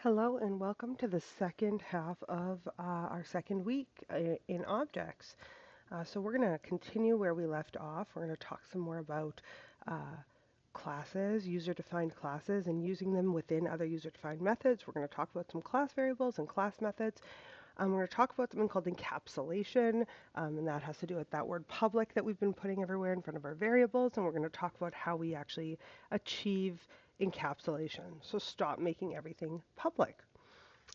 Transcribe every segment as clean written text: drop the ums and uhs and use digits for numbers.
Hello and welcome to the second half of our second week in objects. So we're going to continue where we left off. We're going to talk some more about uh, classes, user-defined classes, and using them within other user-defined methods. We're going to talk about some class variables and class methods. We're going to talk about something called encapsulation, and that has to do with that word public that we've been putting everywhere in front of our variables. And we're going to talk about how we actually achieve encapsulation. So stop making everything public.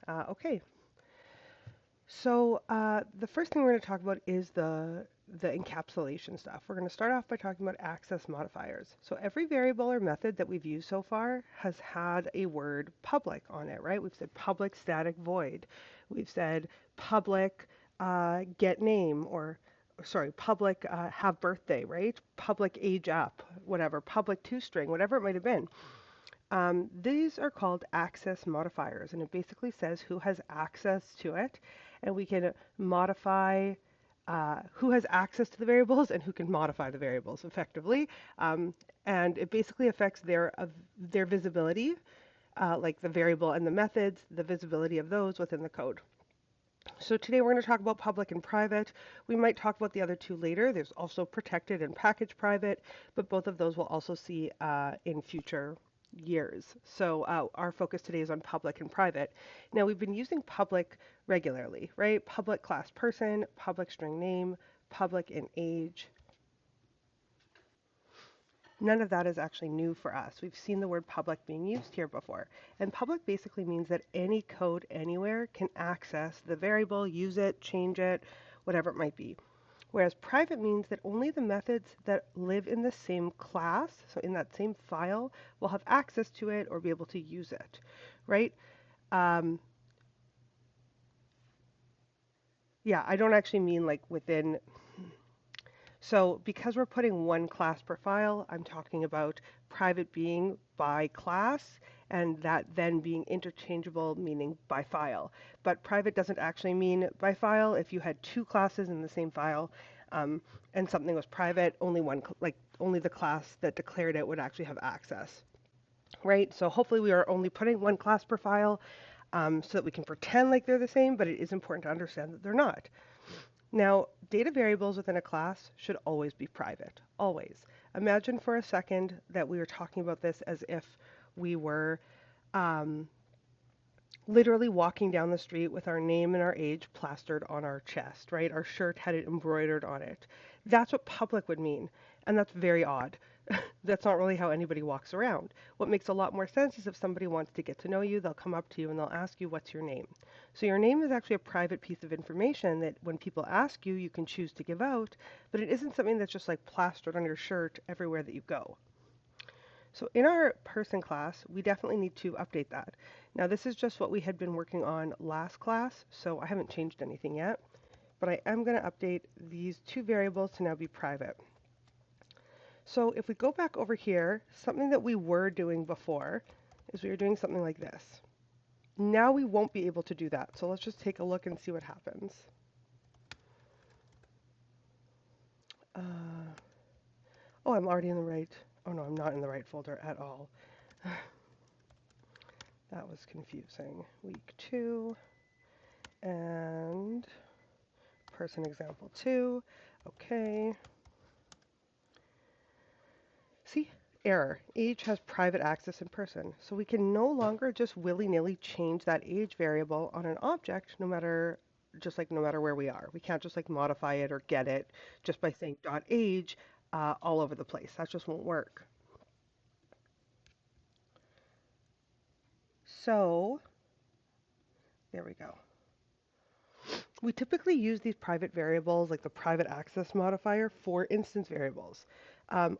Okay, so the first thing we're going to talk about is the encapsulation stuff. We're going to start off by talking about access modifiers. So every variable or method that we've used so far has had a word public on it, right? We've said public static void. We've said public get name or sorry, public have birthday, right? Public age up, whatever, public toString, whatever it might have been. These are called access modifiers, and it basically says who has access to it, and we can modify who has access to the variables and who can modify the variables effectively. And it basically affects their visibility, like the variable and the methods, the visibility of those within the code. So today we're going to talk about public and private. We might talk about the other two later. There's also protected and package private, but both of those we'll also see in future years. So our focus today is on public and private. Now we've been using public regularly, right? Public class person, public string name, public and age. None of that is actually new for us. We've seen the word public being used here before. And public basically means that any code anywhere can access the variable, use it, change it, whatever it might be. Whereas private means that only the methods that live in the same class, so in that same file, will have access to it or be able to use it, right? Um, yeah, I don't actually mean like within. So because we're putting one class per file, I'm talking about private being by class and that then being interchangeable, meaning by file. But private doesn't actually mean by file. If you had two classes in the same file and something was private, only one, like only the class that declared it would actually have access, right? So hopefully we are only putting one class per file so that we can pretend like they're the same, but it is important to understand that they're not. Now, data variables within a class should always be private, always. Imagine for a second that we were talking about this as if we were um, literally walking down the street with our name and our age plastered on our chest, right? Our shirt had it embroidered on it. That's what public would mean, and that's very odd. That's not really how anybody walks around. What makes a lot more sense is if somebody wants to get to know you, they'll come up to you and they'll ask you, what's your name? So your name is actually a private piece of information that when people ask you, you can choose to give out, but it isn't something that's just like plastered on your shirt everywhere that you go. So in our person class, we definitely need to update that. Now this is just what we had been working on last class, so I haven't changed anything yet, but I am going to update these two variables to now be private. So if we go back over here, something that we were doing before is we were doing something like this. Now we won't be able to do that. So let's just take a look and see what happens. Uh, oh, I'm already in the right. Oh no, I'm not in the right folder at all. That was confusing. Week 2 and person example 2. Okay. See? Error. Age has private access in person. So we can no longer just willy-nilly change that age variable on an object no matter where we are. We can't just like modify it or get it just by saying .age all over the place. That just won't work. So there we go. We typically use these private variables, like the private access modifier, for instance variables.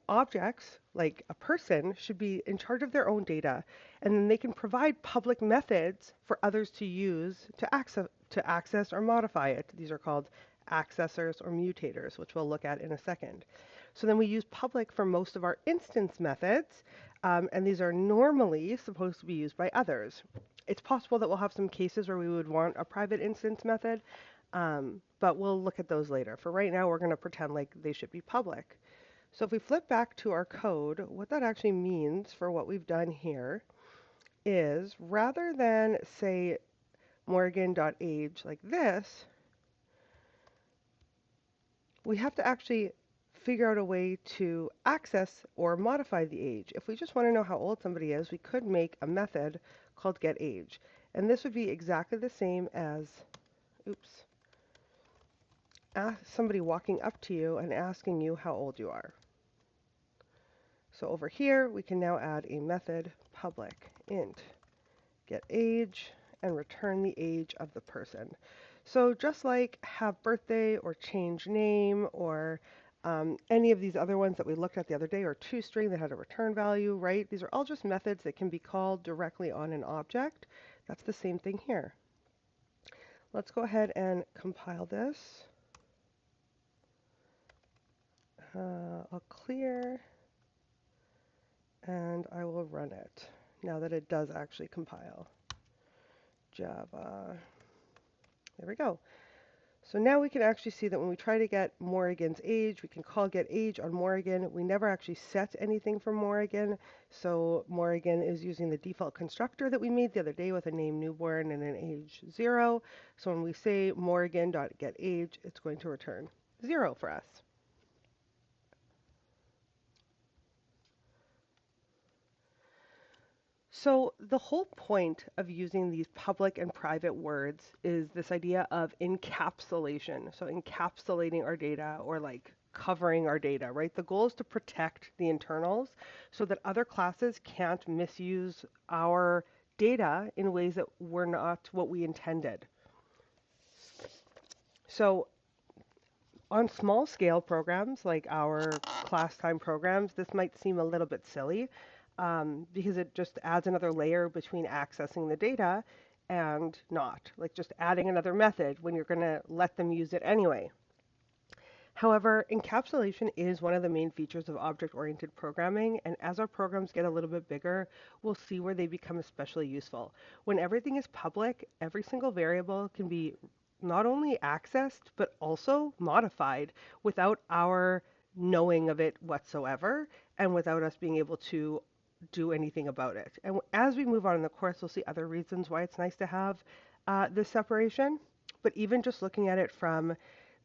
Objects, like a person, should be in charge of their own data, and then they can provide public methods for others to use to access or modify it. These are called accessors or mutators, which we'll look at in a second. So then we use public for most of our instance methods, and these are normally supposed to be used by others. It's possible that we'll have some cases where we would want a private instance method, but we'll look at those later. For right now, we're going to pretend like they should be public. So if we flip back to our code, what that actually means for what we've done here is rather than say Morgan.age like this, we have to actually figure out a way to access or modify the age. If we just want to know how old somebody is, we could make a method called getAge. And this would be exactly the same as, oops, somebody walking up to you and asking you how old you are. So over here, we can now add a method public int getAge and return the age of the person. So just like have birthday or change name or any of these other ones that we looked at the other day, or toString that had a return value, right? These are all just methods that can be called directly on an object. That's the same thing here. Let's go ahead and compile this. I'll clear and I will run it now that it does actually compile. Java. There we go. So now we can actually see that when we try to get Morrigan's age, we can call getAge on Morrigan. We never actually set anything for Morrigan. So Morrigan is using the default constructor that we made the other day with a name newborn and an age 0. So when we say Morrigan.getAge, it's going to return 0 for us. So the whole point of using these public and private words is this idea of encapsulation. So encapsulating our data or like covering our data, right? The goal is to protect the internals so that other classes can't misuse our data in ways that were not what we intended. So on small scale programs like our class time programs, this might seem a little bit silly because it just adds another layer between accessing the data and not, like just adding another method when you're going to let them use it anyway. However, encapsulation is one of the main features of object-oriented programming, and as our programs get a little bit bigger, we'll see where they become especially useful. When everything is public, every single variable can be not only accessed, but also modified without our knowing of it whatsoever, and without us being able to do anything about it. And as we move on in the course, we'll see other reasons why it's nice to have this separation. But even just looking at it from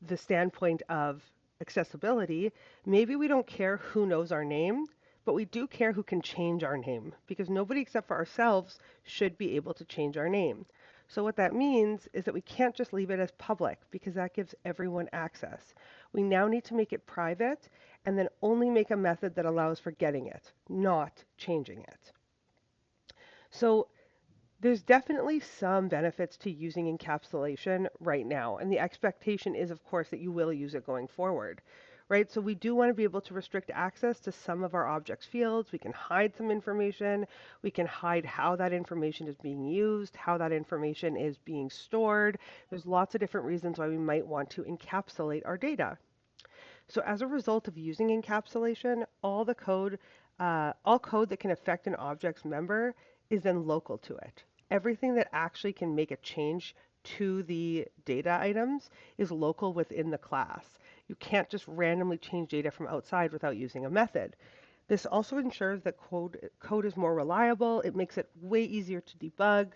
the standpoint of accessibility, maybe we don't care who knows our name, but we do care who can change our name, because nobody except for ourselves should be able to change our name. So what that means is that we can't just leave it as public, because that gives everyone access. We now need to make it private, and then only make a method that allows for getting it, not changing it. So there's definitely some benefits to using encapsulation right now, and the expectation is, of course, that you will use it going forward, right? So we do want to be able to restrict access to some of our objects fields. We can hide some information. We can hide how that information is being used, how that information is being stored. There's lots of different reasons why we might want to encapsulate our data. So as a result of using encapsulation, all code that can affect an object's member is then local to it. Everything that actually can make a change to the data items is local within the class. You can't just randomly change data from outside without using a method. This also ensures that code is more reliable, it makes it way easier to debug,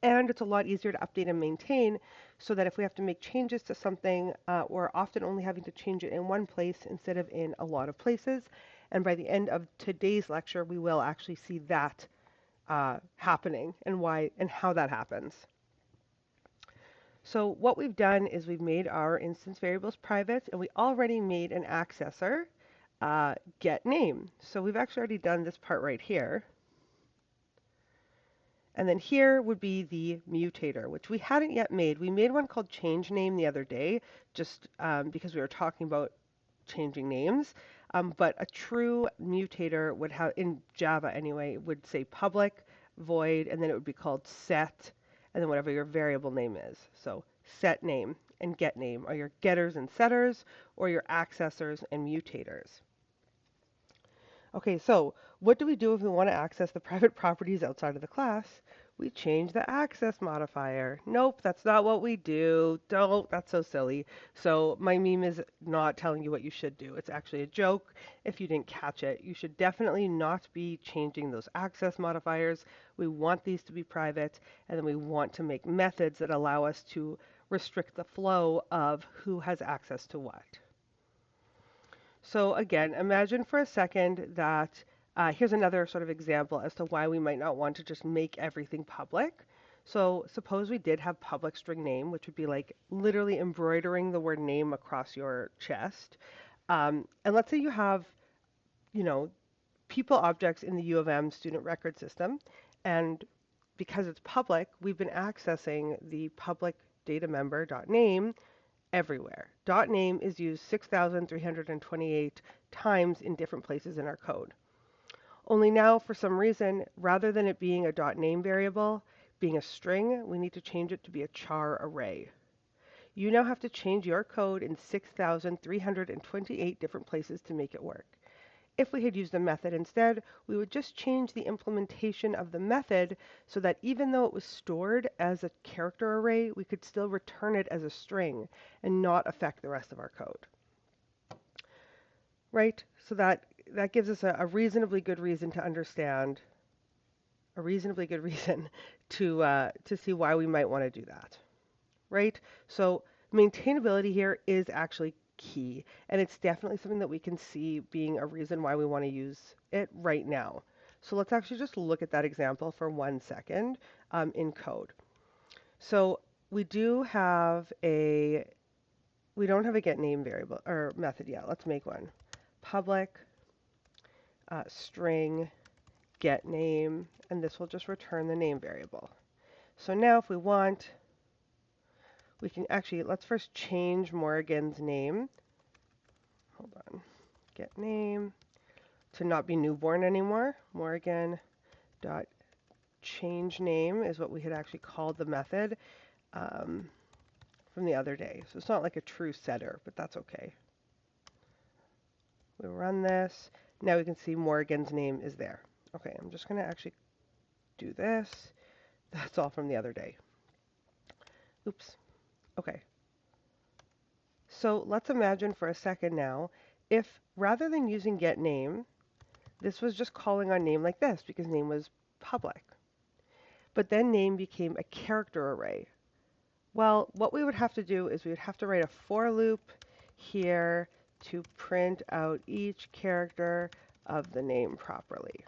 and it's a lot easier to update and maintain so that if we have to make changes to something, we're often only having to change it in one place instead of in a lot of places. And by the end of today's lecture, we will actually see that happening and why and how that happens. So what we've done is we've made our instance variables private, and we already made an accessor get name. So we've actually already done this part right here. And then here would be the mutator, which we hadn't yet made. We made one called change name the other day, just because we were talking about changing names. But a true mutator would have, in Java anyway, would say public, void, and then it would be called set, and then whatever your variable name is. So set name and get name are your getters and setters, or your accessors and mutators. Okay, so what do we do if we want to access the private properties outside of the class? We change the access modifier. Nope, that's not what we do. Don't, that's so silly. So my meme is not telling you what you should do. It's actually a joke if you didn't catch it. You should definitely not be changing those access modifiers. We want these to be private, and then we want to make methods that allow us to restrict the flow of who has access to what. So again, imagine for a second that here's another sort of example as to why we might not want to just make everything public. So suppose we did have public string name, which would be like literally embroidering the word name across your chest. And let's say you have, you know, people objects in the U of M student record system, and because it's public, we've been accessing the public data member.name everywhere. .name is used 6,328 times in different places in our code. Only now, for some reason, rather than it being a .name variable, being a string, we need to change it to be a char array. You now have to change your code in 6,328 different places to make it work. If we had used a method instead, we would just change the implementation of the method so that even though it was stored as a character array, we could still return it as a string and not affect the rest of our code. Right? So that gives us a reasonably good reason to understand, a reasonably good reason to see why we might want to do that. Right? So maintainability here is actually key, and it's definitely something that we can see being a reason why we want to use it right now. So let's actually just look at that example for 1 second in code. So we don't have a get name variable or method yet. Let's make one. Public string get name, and this will just return the name variable. So now if we want, we can actually, let's first change Morrigan's name. Hold on. Get name to not be newborn anymore. Morrigan dot change name is what we had actually called the method from the other day. So it's not like a true setter, but that's okay. We run this. Now we can see Morrigan's name is there. Okay, I'm just going to actually do this. That's all from the other day. Oops. Okay. So let's imagine for a second now, if rather than using get name, this was just calling on name like this because name was public. But then name became a character array. Well, what we would have to do is we would have to write a for loop here to print out each character of the name properly.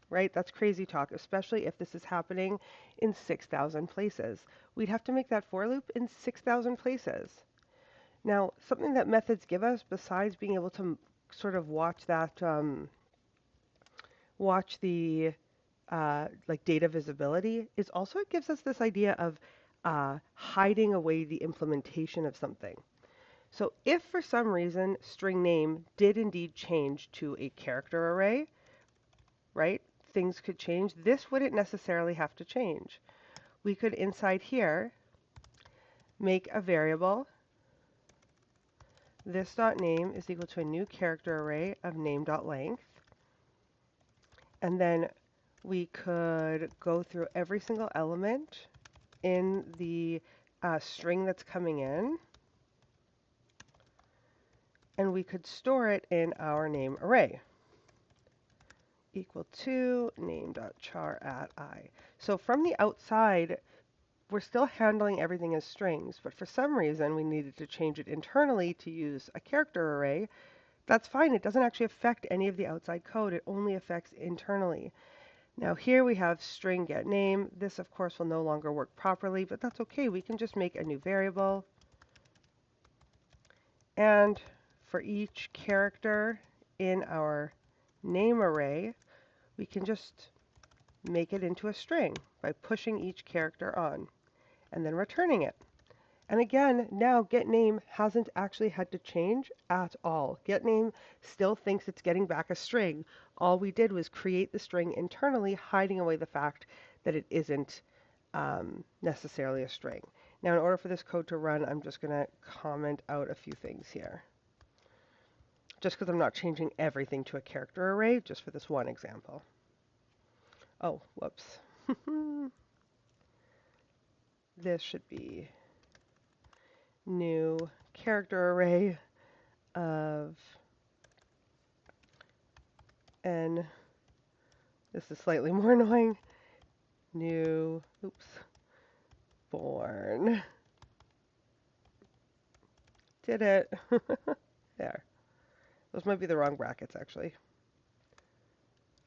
Right? That's crazy talk, especially if this is happening in 6,000 places. We'd have to make that for loop in 6,000 places. Now, something that methods give us, besides being able to sort of watch that, watch the like data visibility, is also it gives us this idea of hiding away the implementation of something. So if for some reason string name did indeed change to a character array, right? Things could change. This wouldn't necessarily have to change. We could inside here make a variable. This dot name is equal to a new character array of name.length. And then we could go through every single element in the string that's coming in. And we could store it in our name array. Equal to name.char at I. So from the outside, we're still handling everything as strings, but for some reason we needed to change it internally to use a character array. That's fine. It doesn't actually affect any of the outside code. It only affects internally. Now here we have string get name. This of course will no longer work properly, but that's okay. We can just make a new variable. And for each character in our name array, we can just make it into a string by pushing each character on and then returning it. And again, now getName hasn't actually had to change at all. GetName still thinks it's getting back a string. All we did was create the string internally, hiding away the fact that it isn't necessarily a string. Now, in order for this code to run, I'm just going to comment out a few things here. Just because I'm not changing everything to a character array, just for this one example. Oh, whoops. this should be new character array of n. This is slightly more annoying. New, oops, born. Did it. There. Those might be the wrong brackets, actually.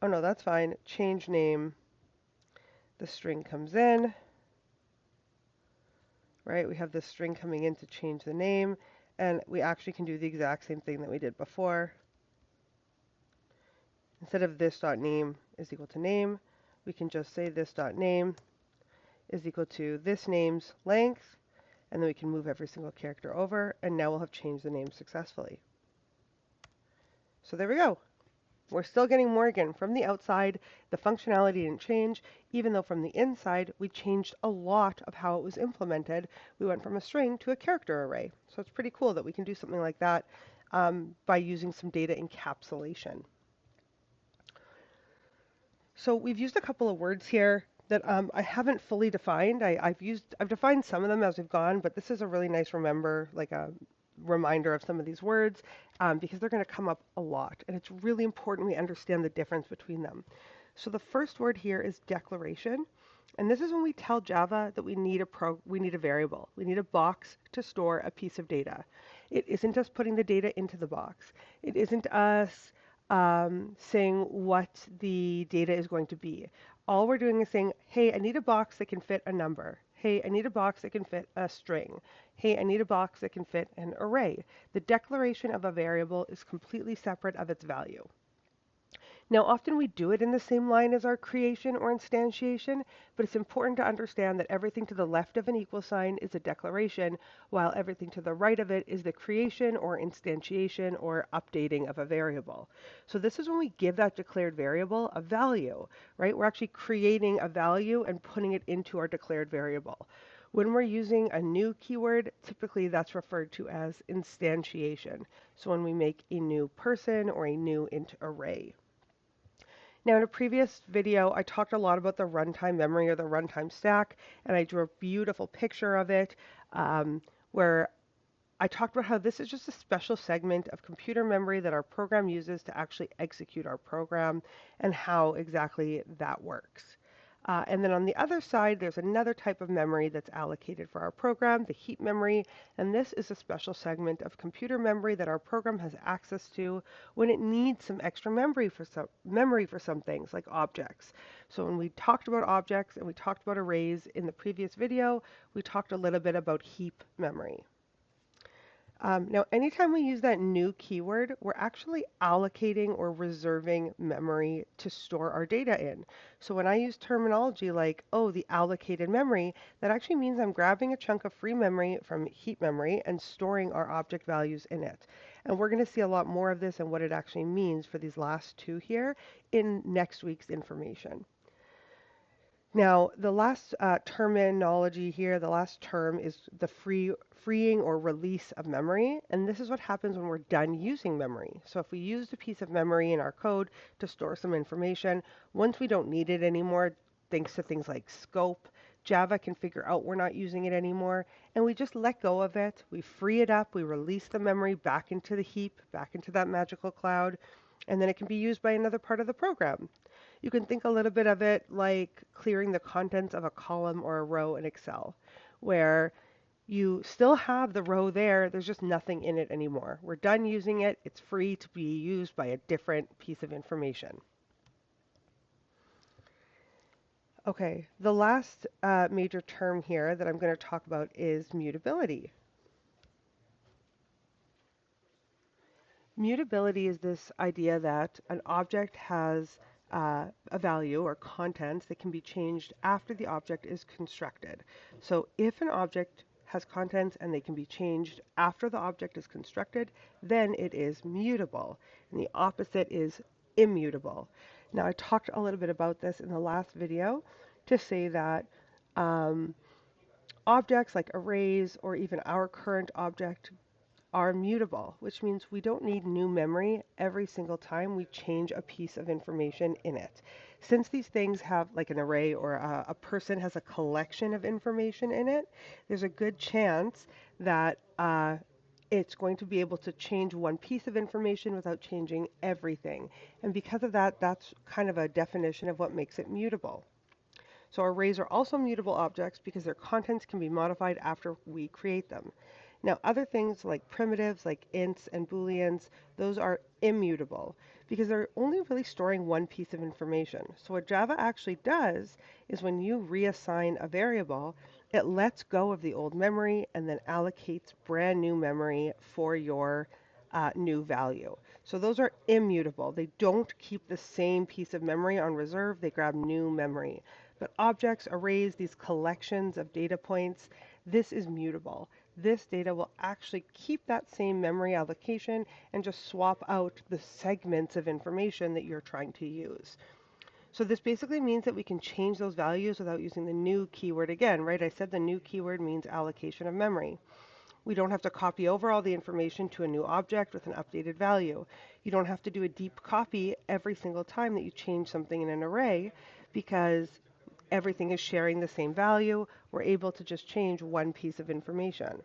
Oh no, that's fine. Change name. The string comes in. Right? We have this string coming in to change the name. And we actually can do the exact same thing that we did before. Instead of this.name is equal to name, we can just say this.name is equal to this name's length, and then we can move every single character over, and now we'll have changed the name successfully. So there we go. We're still getting more again. From the outside, the functionality didn't change, even though from the inside, we changed a lot of how it was implemented. We went from a string to a character array. So it's pretty cool that we can do something like that by using some data encapsulation. So we've used a couple of words here that I haven't fully defined. I've defined some of them as we've gone, but this is a really nice reminder of some of these words because they're going to come up a lot, and it's really important we understand the difference between them. So the first word here is declaration, and this is when we tell Java that we need a variable. We need a box to store a piece of data. It isn't us putting the data into the box. It isn't us saying what the data is going to be. All we're doing is saying, hey, I need a box that can fit a number. Hey, I need a box that can fit a string. Hey, I need a box that can fit an array. The declaration of a variable is completely separate of its value. Now, often we do it in the same line as our creation or instantiation, but it's important to understand that everything to the left of an equal sign is a declaration, while everything to the right of it is the creation or instantiation or updating of a variable. So this is when we give that declared variable a value, right? We're actually creating a value and putting it into our declared variable. When we're using a new keyword, typically that's referred to as instantiation. So when we make a new person or a new int array. Now, in a previous video, I talked a lot about the runtime memory or the runtime stack, and I drew a beautiful picture of it where I talked about how this is just a special segment of computer memory that our program uses to actually execute our program and how exactly that works. And then on the other side, there's another type of memory that's allocated for our program, the heap memory, and this is a special segment of computer memory that our program has access to when it needs some extra memory for some things like objects. So when we talked about objects and we talked about arrays in the previous video, we talked a little bit about heap memory. Now, anytime we use that new keyword, we're actually allocating or reserving memory to store our data in. So when I use terminology like, oh, the allocated memory, that actually means I'm grabbing a chunk of free memory from heap memory and storing our object values in it. And we're going to see a lot more of this and what it actually means for these last two here in next week's information. Now, the last terminology here, the last term is the freeing or release of memory, and this is what happens when we're done using memory. So if we used a piece of memory in our code to store some information, once we don't need it anymore, thanks to things like scope, Java can figure out we're not using it anymore, and we just let go of it. We free it up, we release the memory back into the heap, back into that magical cloud, and then it can be used by another part of the program. You can think a little bit of it like clearing the contents of a column or a row in Excel, where you still have the row there, there's just nothing in it anymore. We're done using it, it's free to be used by a different piece of information. Okay, the last major term here that I'm going to talk about is mutability. Mutability is this idea that an object has a value or contents that can be changed after the object is constructed. So if an object has contents and they can be changed after the object is constructed, then it is mutable. And the opposite is immutable. Now, I talked a little bit about this in the last video to say that objects like arrays or even our current object are mutable, which means we don't need new memory every single time we change a piece of information in it. Since these things have like an array or a person has a collection of information in it, there's a good chance that it's going to be able to change one piece of information without changing everything. And because of that, that's kind of a definition of what makes it mutable. So arrays are also mutable objects because their contents can be modified after we create them. Now, other things like primitives, like ints and booleans, those are immutable because they're only really storing one piece of information. So what Java actually does is when you reassign a variable, it lets go of the old memory and then allocates brand new memory for your new value. So those are immutable. They don't keep the same piece of memory on reserve. They grab new memory. But objects, arrays, these collections of data points, this is mutable. This data will actually keep that same memory allocation and just swap out the segments of information that you're trying to use. So this basically means that we can change those values without using the new keyword again, right? I said the new keyword means allocation of memory. We don't have to copy over all the information to a new object with an updated value. You don't have to do a deep copy every single time that you change something in an array because everything is sharing the same value. We're able to just change one piece of information.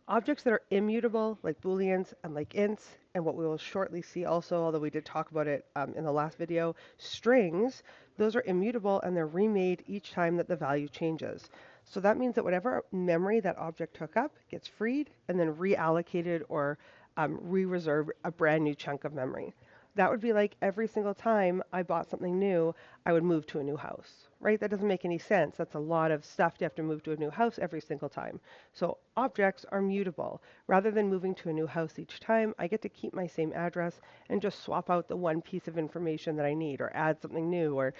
Objects that are immutable, like booleans and like ints, and what we will shortly see also, although we did talk about it in the last video, strings, those are immutable and they're remade each time that the value changes. So that means that whatever memory that object took up gets freed and then reallocated or re-reserved a brand new chunk of memory. That would be like every single time I bought something new, I would move to a new house, right? That doesn't make any sense. That's a lot of stuff to have to move to a new house every single time. So objects are mutable. Rather than moving to a new house each time, I get to keep my same address and just swap out the one piece of information that I need or add something new or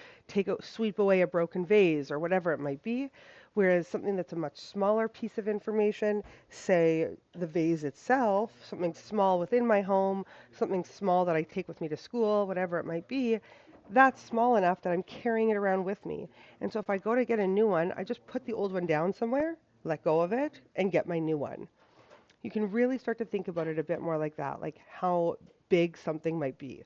sweep away a broken vase or whatever it might be. Whereas something that's a much smaller piece of information, say the vase itself, something small within my home, something small that I take with me to school, whatever it might be, that's small enough that I'm carrying it around with me. And so if I go to get a new one, I just put the old one down somewhere, let go of it, and get my new one. You can really start to think about it a bit more like that, like how big something might be.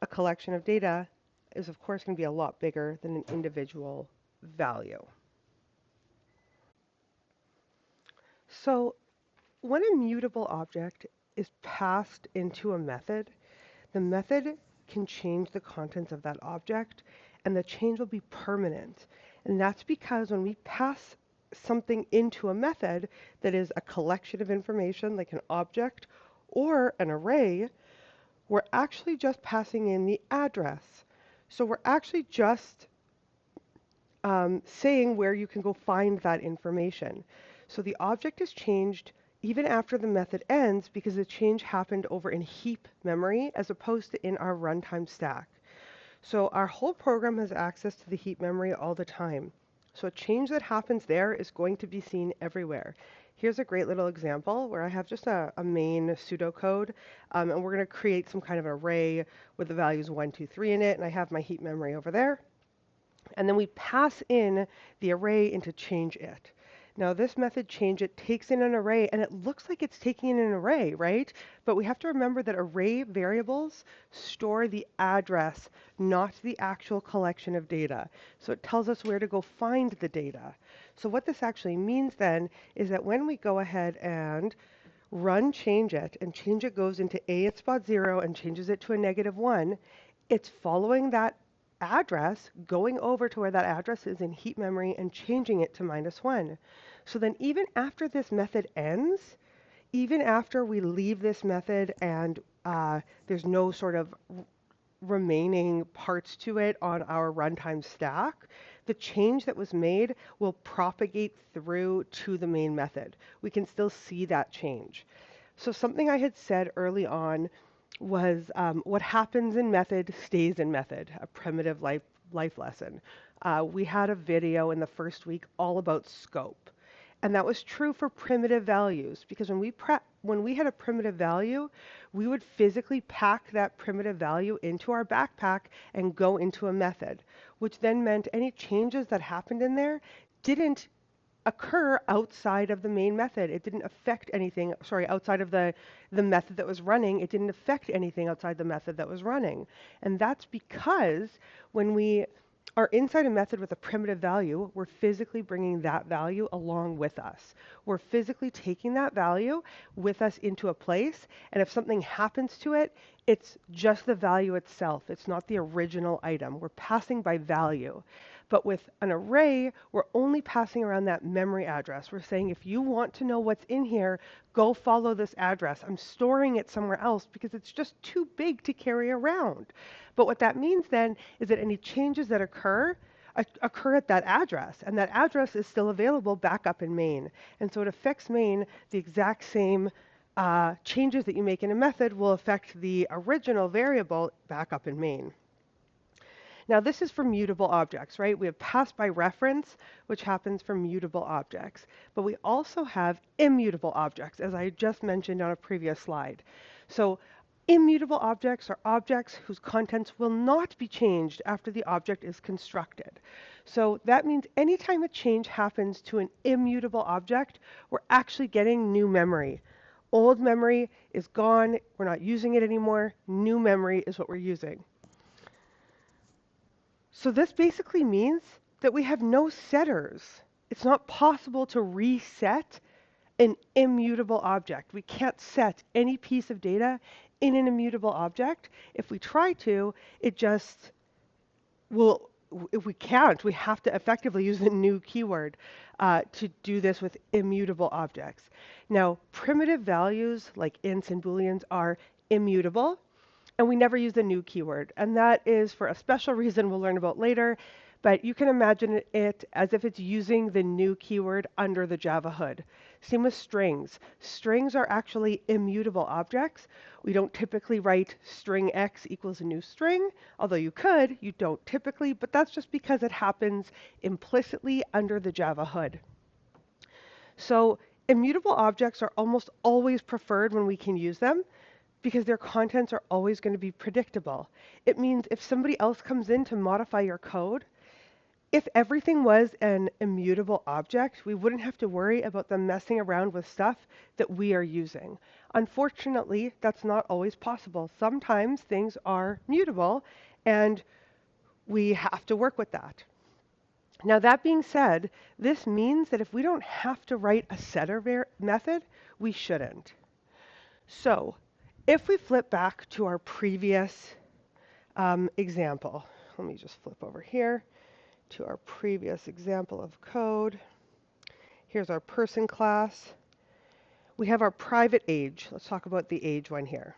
A collection of data is, of course, going to be a lot bigger than an individual value. So when a mutable object is passed into a method, the method can change the contents of that object, and the change will be permanent. And that's because when we pass something into a method that is a collection of information, like an object or an array, we're actually just passing in the address. So we're actually just saying where you can go find that information. So the object is changed even after the method ends because the change happened over in heap memory as opposed to in our runtime stack. So our whole program has access to the heap memory all the time. So a change that happens there is going to be seen everywhere. Here's a great little example where I have just a main pseudocode, and we're going to create some kind of array with the values 1, 2, 3 in it, and I have my heap memory over there. And then we pass in the array into change it. Now this method change it takes in an array and it looks like it's taking in an array, right? But we have to remember that array variables store the address, not the actual collection of data. So it tells us where to go find the data. So what this actually means then is that when we go ahead and run change it and change it goes into A at spot 0 and changes it to a -1, it's following that address, going over to where that address is in heap memory and changing it to -1. So then even after this method ends, even after we leave this method and there's no sort of remaining parts to it on our runtime stack, the change that was made will propagate through to the main method. We can still see that change. So something I had said early on was what happens in method stays in method, a primitive life lesson. We had a video in the first week all about scope. And that was true for primitive values because when we had a primitive value, we would physically pack that primitive value into our backpack and go into a method, which then meant any changes that happened in there didn't occur outside of the main method. It didn't affect anything, sorry, outside of the method that was running. It didn't affect anything outside the method that was running. And that's because when we are inside a method with a primitive value, we're physically bringing that value along with us. We're physically taking that value with us into a place, and if something happens to it, it's just the value itself. It's not the original item. We're passing by value. But with an array, we're only passing around that memory address. We're saying, if you want to know what's in here, go follow this address. I'm storing it somewhere else because it's just too big to carry around. But what that means then is that any changes that occur at that address, and that address is still available back up in main. And so it affects main the exact same changes that you make in a method will affect the original variable back up in main. Now this is for mutable objects, right? We have pass by reference, which happens for mutable objects. But we also have immutable objects, as I just mentioned on a previous slide. So immutable objects are objects whose contents will not be changed after the object is constructed. So that means anytime a change happens to an immutable object, we're actually getting new memory. Old memory is gone, we're not using it anymore. New memory is what we're using. So this basically means that we have no setters. It's not possible to reset an immutable object. We can't set any piece of data in an immutable object. If we try to, it just will, if we can't, we have to effectively use the new keyword to do this with immutable objects. Now, primitive values like ints and booleans are immutable, and we never use the new keyword. And that is for a special reason we'll learn about later, but you can imagine it as if it's using the new keyword under the Java hood. Same with strings. Strings are actually immutable objects. We don't typically write string x equals a new string, although you could, you don't typically, but that's just because it happens implicitly under the Java hood. So immutable objects are almost always preferred when we can use them, because their contents are always going to be predictable. It means if somebody else comes in to modify your code, if everything was an immutable object, we wouldn't have to worry about them messing around with stuff that we are using. Unfortunately, that's not always possible. Sometimes things are mutable, and we have to work with that. Now, that being said, this means that if we don't have to write a setter method, we shouldn't. So, if we flip back to our previous example, let me just flip over here to our previous example of code. Here's our person class. We have our private age. Let's talk about the age one here.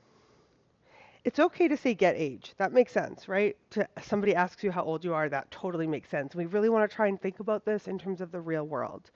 It's okay to say get age. That makes sense, right? Somebody asks you how old you are, that totally makes sense. We really want to try and think about this in terms of the real world.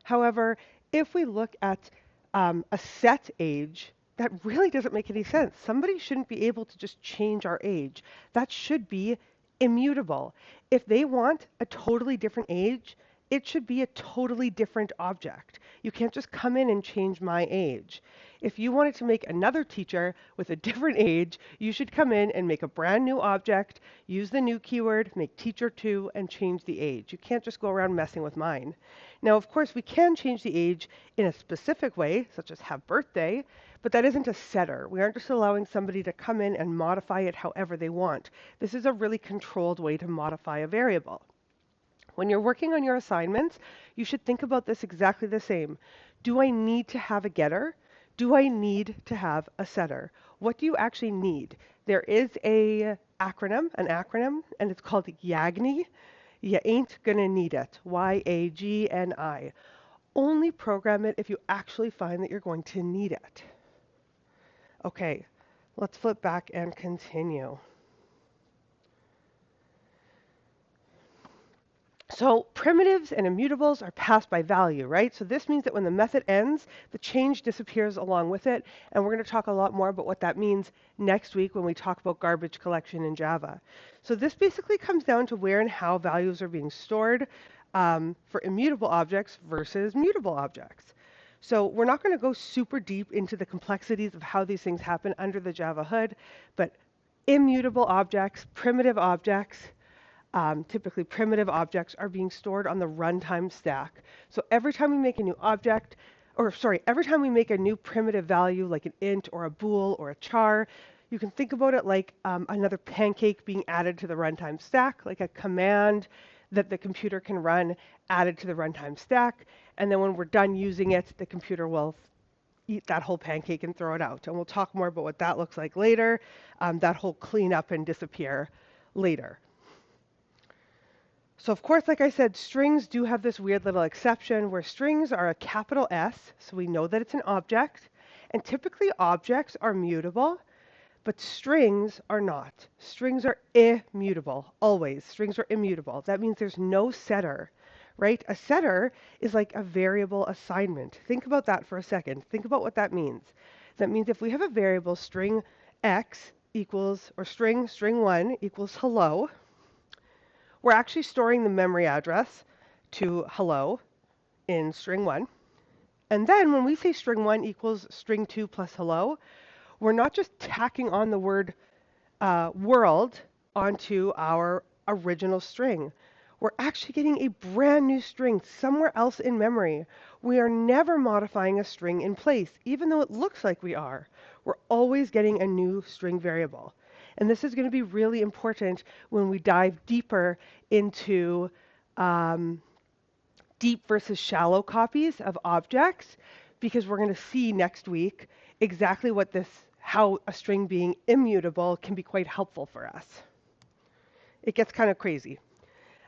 However, if we look at a set age, that really doesn't make any sense. Somebody shouldn't be able to just change our age. That should be immutable. If they want a totally different age, it should be a totally different object. You can't just come in and change my age. If you wanted to make another teacher with a different age, you should come in and make a brand new object, use the new keyword, make teacher2, and change the age. You can't just go around messing with mine. Now, of course, we can change the age in a specific way, such as have birthday, but that isn't a setter. We aren't just allowing somebody to come in and modify it however they want. This is a really controlled way to modify a variable. When you're working on your assignments, you should think about this exactly the same. Do I need to have a getter? Do I need to have a setter? What do you actually need? There is an acronym, and it's called YAGNI. You ain't gonna need it. YAGNI. Only program it if you actually find that you're going to need it. Okay, let's flip back and continue. So primitives and immutables are passed by value, right? So this means that when the method ends, the change disappears along with it. And we're going to talk a lot more about what that means next week when we talk about garbage collection in Java. So this basically comes down to where and how values are being stored for immutable objects versus mutable objects. So we're not going to go super deep into the complexities of how these things happen under the Java hood, but immutable objects, primitive objects, Typically primitive objects are being stored on the runtime stack. So every time we make a new object, or sorry, every time we make a new primitive value like an int or a bool or a char, you can think about it like another pancake being added to the runtime stack, like a command that the computer can run added to the runtime stack. And then when we're done using it, the computer will eat that whole pancake and throw it out. And we'll talk more about what that looks like later, that whole clean up and disappear later. So of course, like I said, strings do have this weird little exception where strings are a capital S, so we know that it's an object. And typically objects are mutable, but strings are not. Strings are immutable, always. Strings are immutable. That means there's no setter, right? A setter is like a variable assignment. Think about that for a second. Think about what that means. That means if we have a variable string x equals, or string1 equals hello, we're actually storing the memory address to hello in string1. And then when we say string1 equals string2 plus hello, we're not just tacking on the word world onto our original string. We're actually getting a brand new string somewhere else in memory. We are never modifying a string in place, even though it looks like we are. We're always getting a new string variable. And this is going to be really important when we dive deeper into deep versus shallow copies of objects, because we're going to see next week exactly what how a string being immutable can be quite helpful for us. It gets kind of crazy.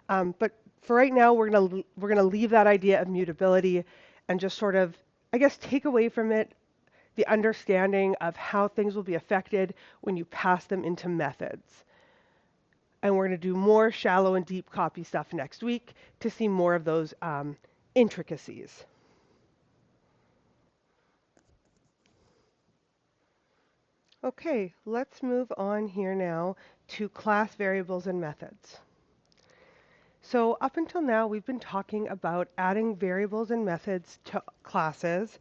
But for right now, we're gonna leave that idea of mutability and just sort of, I guess, take away from it the understanding of how things will be affected when you pass them into methods. And we're going to do more shallow and deep copy stuff next week to see more of those intricacies. Okay, let's move on here now to class variables and methods. So up until now, we've been talking about adding variables and methods to classes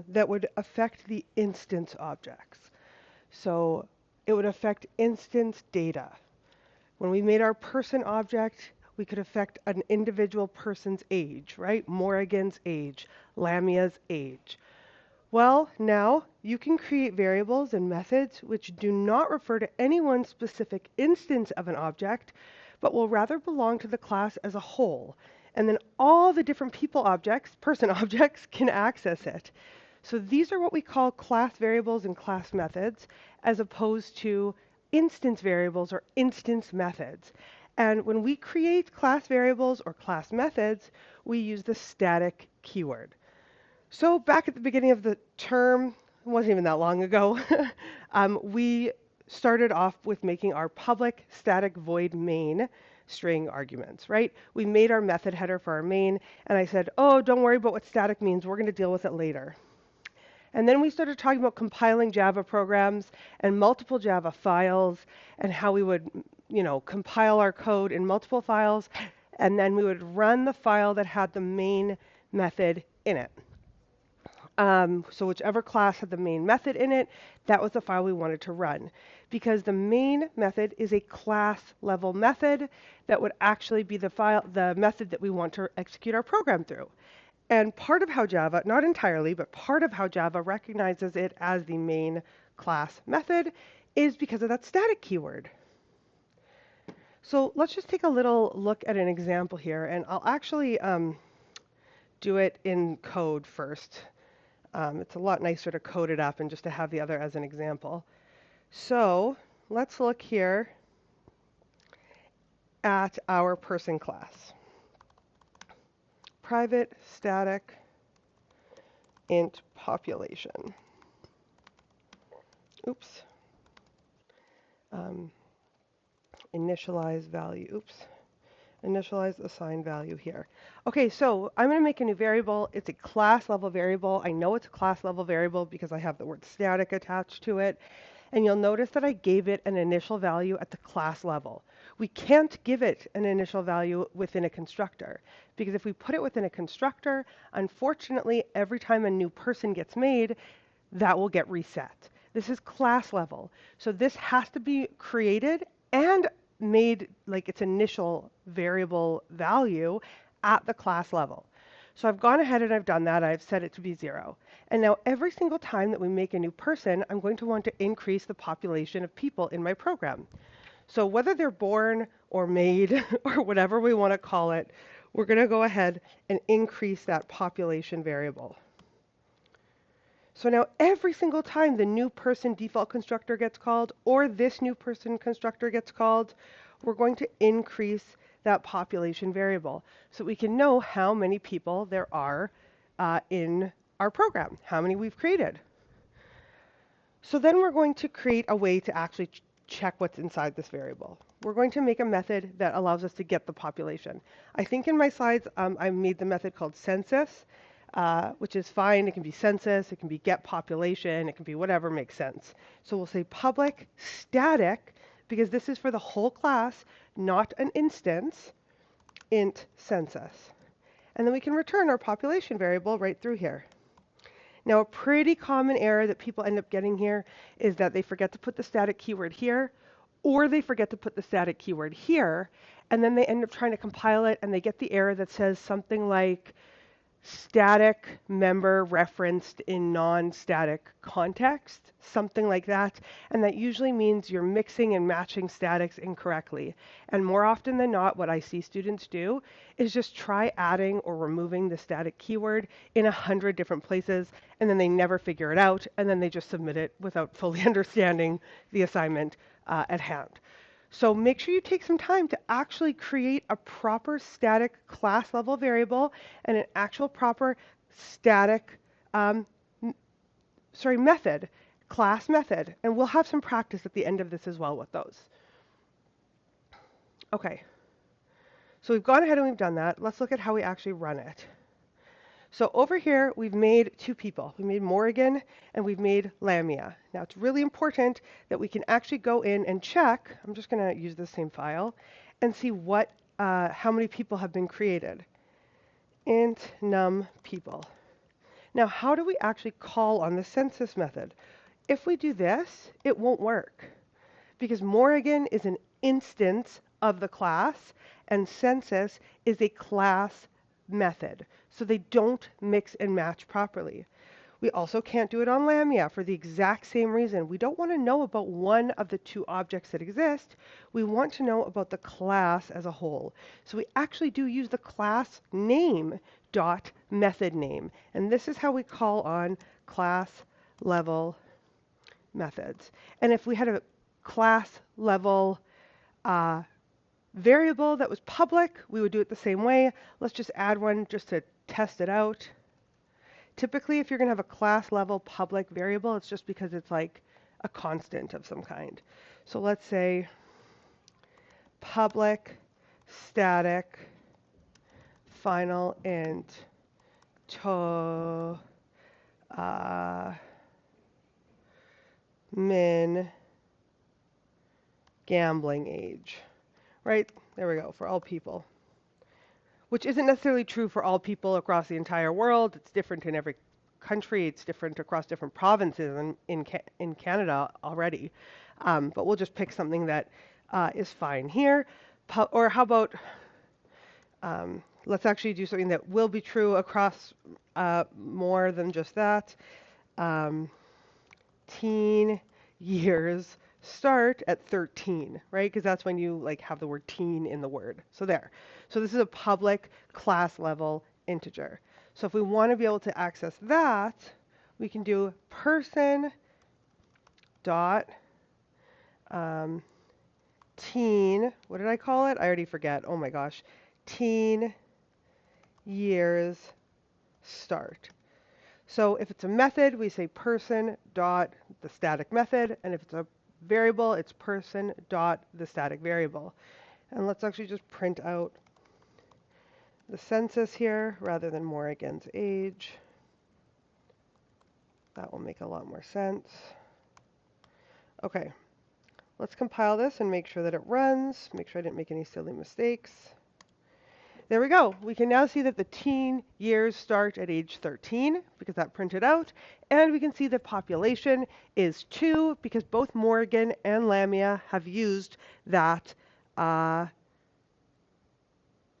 that would affect the instance objects. So it would affect instance data. When we made our person object, we could affect an individual person's age, right? Morrigan's age, Lamia's age. Well, now you can create variables and methods which do not refer to any one specific instance of an object, but will rather belong to the class as a whole. And then all the different people objects, person objects, can access it. So these are what we call class variables and class methods, as opposed to instance variables or instance methods. And when we create class variables or class methods, we use the static keyword. So back at the beginning of the term, it wasn't even that long ago, we started off with making our public static void main string arguments, right? We made our method header for our main, and I said, oh, don't worry about what static means. We're going to deal with it later. And then we started talking about compiling Java programs and multiple Java files and how we would, compile our code in multiple files, and then we would run the file that had the main method in it. So whichever class had the main method in it, that was the file we wanted to run. Because the main method is a class level method that would actually be the method that we want to execute our program through. And part of how Java, not entirely, but part of how Java recognizes it as the main class method is because of that static keyword. So let's just take a little look at an example here, and I'll actually do it in code first. It's a lot nicer to code it up and just to have the other as an example. So let's look here at our person class. Private static int population. Oops. Initialize value. Oops. Initialize assigned value here. Okay, so I'm going to make a new variable. It's a class level variable. I know it's a class level variable because I have the word static attached to it. And you'll notice that I gave it an initial value at the class level. We can't give it an initial value within a constructor, because if we put it within a constructor, unfortunately, every time a new person gets made, that will get reset. This is class level. So this has to be created and made like its initial variable value at the class level. So I've gone ahead and I've done that. I've set it to be 0. And now every single time that we make a new person, I'm going to want to increase the population of people in my program. So whether they're born or made or whatever we want to call it, we're going to go ahead and increase that population variable. So now every single time the new person default constructor gets called or this new person constructor gets called, we're going to increase that population variable so we can know how many people there are in our program, how many we've created. So then we're going to create a way to actually check what's inside this variable. We're going to make a method that allows us to get the population. I think in my slides, I made the method called census, which is fine. It can be census, it can be get population, it can be whatever makes sense. So we'll say public static, because this is for the whole class, not an instance, int census. And then we can return our population variable right through here. Now, a pretty common error that people end up getting here is that they forget to put the static keyword here, or they forget to put the static keyword here, and then they end up trying to compile it, and they get the error that says something like static member referenced in non-static context, something like that. And that usually means you're mixing and matching statics incorrectly. And more often than not, what I see students do is just try adding or removing the static keyword in 100 different places, and then they never figure it out, and then they just submit it without fully understanding the assignment at hand. So make sure you take some time to actually create a proper static class level variable and an actual proper static method, class method. And we'll have some practice at the end of this as well with those. Okay, so we've gone ahead and we've done that. Let's look at how we actually run it. So over here, we've made two people. We made Morrigan and we've made Lamia. Now it's really important that we can actually go in and check. I'm just going to use the same file and see how many people have been created. Int num people. Now, how do we actually call on the census method? If we do this, it won't work because Morrigan is an instance of the class and census is a class method. So they don't mix and match properly. We also can't do it on Lamia for the exact same reason. We don't want to know about one of the two objects that exist. We want to know about the class as a whole. So we actually do use the class name dot method name. And this is how we call on class level methods. And if we had a class level variable that was public, we would do it the same way. Let's just add one just to test it out. Typically, if you're going to have a class level public variable, it's just because it's like a constant of some kind. So let's say public static final int to min gambling age. Right? There we go, for all people. Which isn't necessarily true for all people across the entire world. It's different in every country. It's different across different provinces in Canada already. But we'll just pick something that is fine here. Or how about, let's actually do something that will be true across more than just that. Teen years start at 13, right? Because that's when you like have the word teen in the word. So there. So this is a public class level integer. So if we want to be able to access that, we can do person dot teen. What did I call it? I already forget. Oh my gosh. Teen years start. So if it's a method, we say person dot the static method, and if it's a variable, it's person dot the static variable. And let's actually just print out the census here rather than Morrigan's age. That will make a lot more sense. Okay, let's compile this and make sure that it runs. Make sure I didn't make any silly mistakes. There we go. We can now see that the teen years start at age 13 because that printed out. And we can see the population is 2 because both Morrigan and Lamia have used that uh,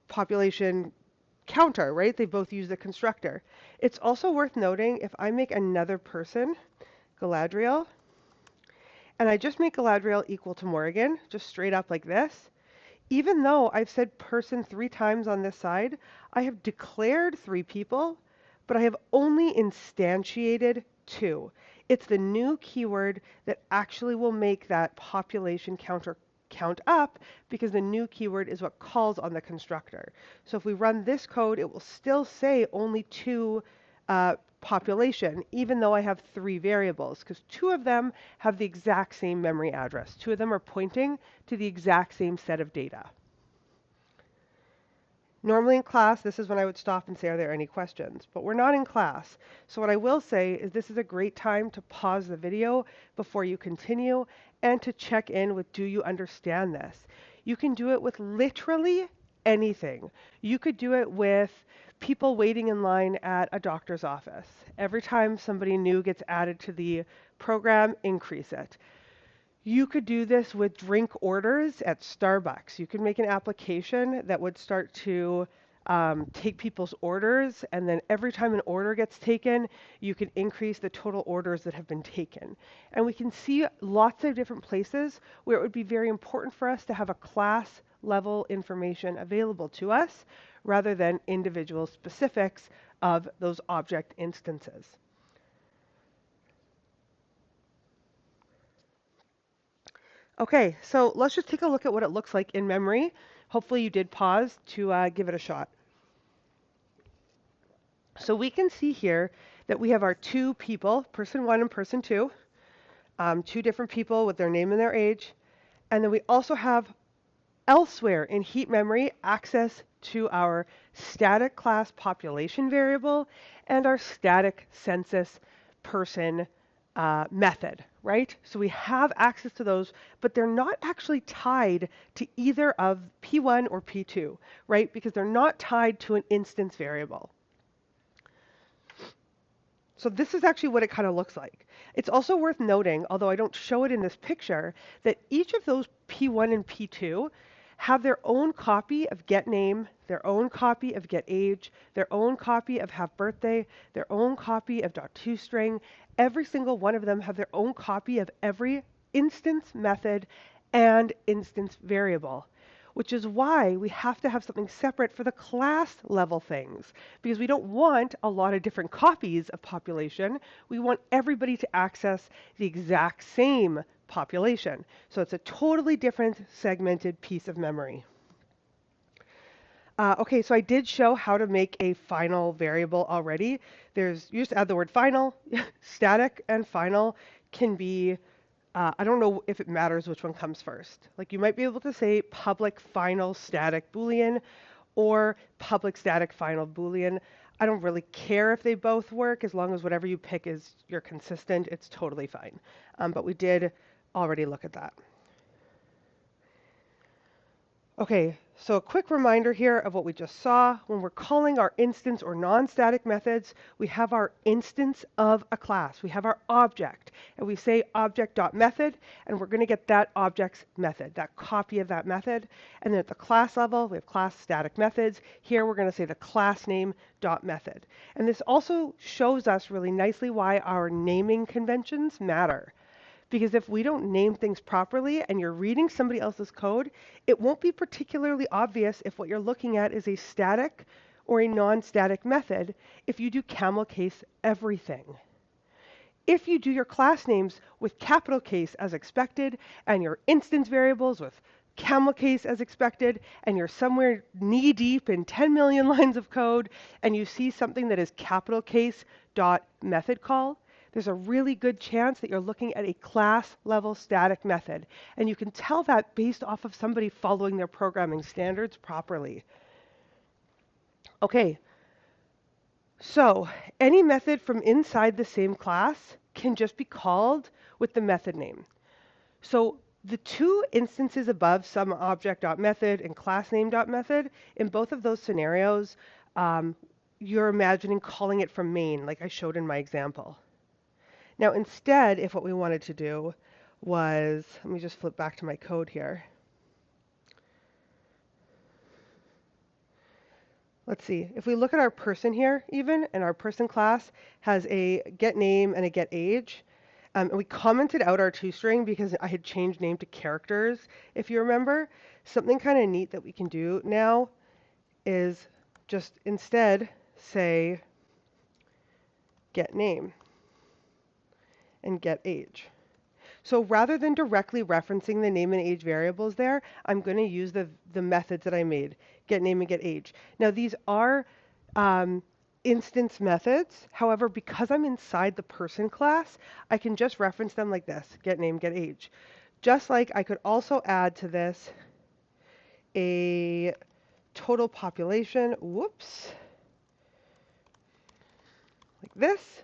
population counter, right? They both use the constructor. It's also worth noting if I make another person Galadriel, and I just make Galadriel equal to Morrigan, just straight up like this, even though I've said person 3 times on this side, I have declared 3 people, but I have only instantiated 2. It's the new keyword that actually will make that population counter count up because the new keyword is what calls on the constructor. So if we run this code, it will still say only 2 population, even though I have 3 variables, because 2 of them have the exact same memory address. 2 of them are pointing to the exact same set of data. Normally in class, this is when I would stop and say, are there any questions? But we're not in class. So what I will say is this is a great time to pause the video before you continue and to check in with, do you understand this? You can do it with literally anything. You could do it with people waiting in line at a doctor's office. Every time somebody new gets added to the program, increase it. You could do this with drink orders at Starbucks. You could make an application that would start to take people's orders, and then every time an order gets taken, you can increase the total orders that have been taken. And we can see lots of different places where it would be very important for us to have a class level information available to us rather than individual specifics of those object instances. Okay, so let's just take a look at what it looks like in memory. Hopefully you did pause to give it a shot. So we can see here that we have our 2 people, person 1 and person 2, 2 different people with their name and their age. And then we also have elsewhere in heap memory access to our static class population variable and our static census person method, right? So we have access to those, but they're not actually tied to either of P1 or P2, right? Because they're not tied to an instance variable. So this is actually what it kind of looks like. It's also worth noting, although I don't show it in this picture, that each of those P1 and P2 have their own copy of get name, their own copy of get age, their own copy of have birthday, their own copy of .toString. Every single one of them have their own copy of every instance method and instance variable, which is why we have to have something separate for the class level things, because we don't want a lot of different copies of population. We want everybody to access the exact same population. So it's a totally different segmented piece of memory. Okay, so I did show how to make a final variable already. You just add the word final. Static and final can be, I don't know if it matters which one comes first. Like you might be able to say public final static Boolean or public static final Boolean. I don't really care if they both work as long as whatever you pick you're consistent. It's totally fine. But we did already look at that. Okay, so a quick reminder here of what we just saw. When we're calling our instance or non-static methods, we have our instance of a class. We have our object, and we say object.method, and we're going to get that object's method, that copy of that method. And then at the class level, we have class static methods. Here we're going to say the class name dot method. And this also shows us really nicely why our naming conventions matter. Because if we don't name things properly and you're reading somebody else's code, it won't be particularly obvious if what you're looking at is a static or a non-static method if you do camel case everything. If you do your class names with capital case as expected and your instance variables with camel case as expected, and you're somewhere knee deep in 10 million lines of code and you see something that is capital case dot method call, there's a really good chance that you're looking at a class level static method. And you can tell that based off of somebody following their programming standards properly. Okay, so any method from inside the same class can just be called with the method name. So the 2 instances above, SumObject.method and ClassName.method, in both of those scenarios, you're imagining calling it from main, like I showed in my example. Now instead, if what we wanted to do was, let me just flip back to my code here. Let's see, if we look at our person here even, and our person class has a get name and a get age, and we commented out our toString because I had changed name to characters, if you remember. Something kind of neat that we can do now is just instead say get name and get age. So rather than directly referencing the name and age variables there, I'm going to use the methods that I made, get name and get age. Now these are instance methods. However, because I'm inside the person class, I can just reference them like this, get name, get age. Just like I could also add to this a total population, whoops, like this,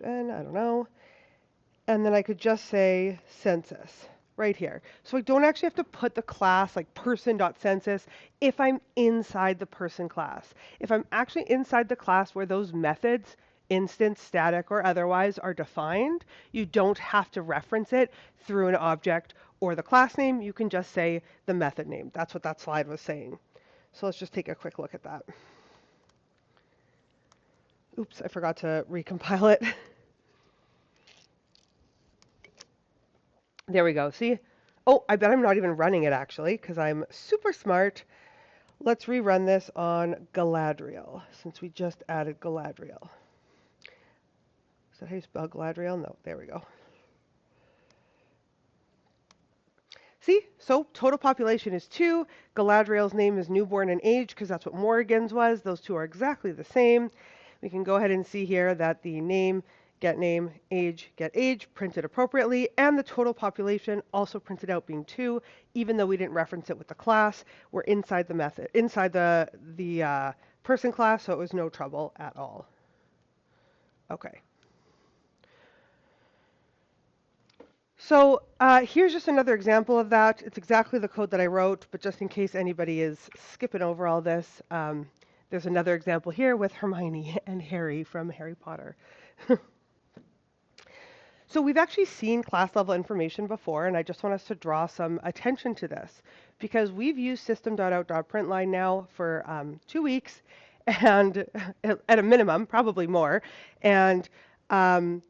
\n, I don't know. And then I could just say census right here. So I don't actually have to put the class like person.census if I'm inside the person class. If I'm actually inside the class where those methods, instance, static, or otherwise, are defined, you don't have to reference it through an object or the class name. You can just say the method name. That's what that slide was saying. So let's just take a quick look at that. Oops, I forgot to recompile it. There we go. See? Oh, I bet I'm not even running it actually, because I'm super smart. Let's rerun this on Galadriel, since we just added Galadriel. Is that how you spell Galadriel? No, there we go. See? So total population is 2. Galadriel's name is newborn and age, because that's what Morrigan's was. Those two are exactly the same. We can go ahead and see here that the name, get age, printed appropriately, and the total population also printed out being 2, even though we didn't reference it with the class. We're inside the method, inside the person class, so it was no trouble at all. Okay. So here's just another example of that. It's exactly the code that I wrote, but just in case anybody is skipping over all this, there's another example here with Hermione and Harry from Harry Potter. So we've actually seen class level information before, and I just want us to draw some attention to this because we've used System.out.println now for 2 weeks, and at a minimum, probably more. And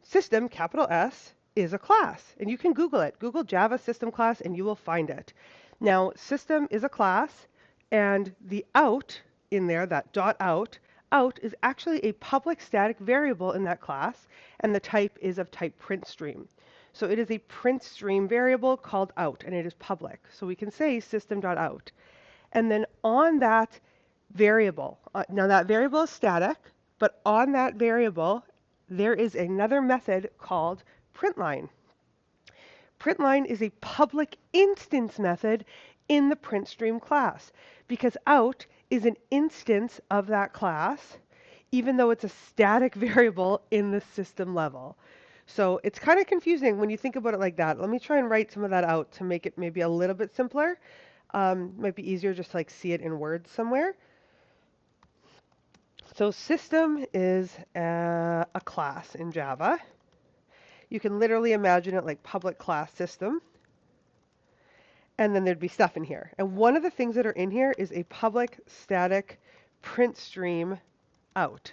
system, capital S, is a class, and you can Google it. Google Java system class, and you will find it. Now, system is a class, and the out in there, that .out is actually a public static variable in that class, and the type is of type print stream. So it is a print stream variable called out, and it is public. So we can say system.out. And then on that variable, now that variable is static, but on that variable, there is another method called println. Println is a public instance method in the print stream class because out is an instance of that class, even though it's a static variable in the system level. So it's kind of confusing when you think about it like that. Let me try and write some of that out to make it maybe a little bit simpler. Might be easier just to like see it in words somewhere. So system is a class in Java. You can literally imagine it like public class system. And then there'd be stuff in here. And one of the things that are in here is a public static print stream out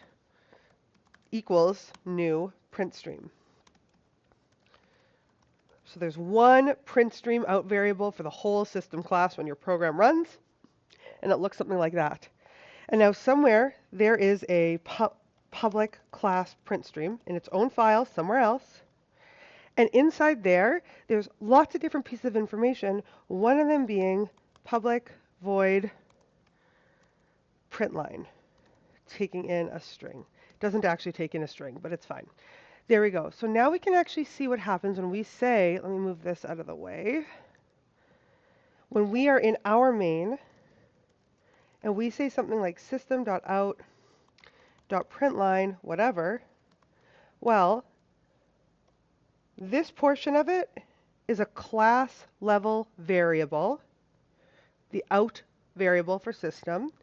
equals new print stream. So there's one print stream out variable for the whole system class when your program runs, and it looks something like that. And now somewhere there is a public class print stream in its own file somewhere else. And inside there, there's lots of different pieces of information, one of them being public void println, taking in a string. Doesn't actually take in a string, but it's fine. There we go. So now we can actually see what happens when we say, let me move this out of the way. When we are in our main, and we say something like system.out.println, whatever, well, this portion of it is a class level variable, the out variable for system,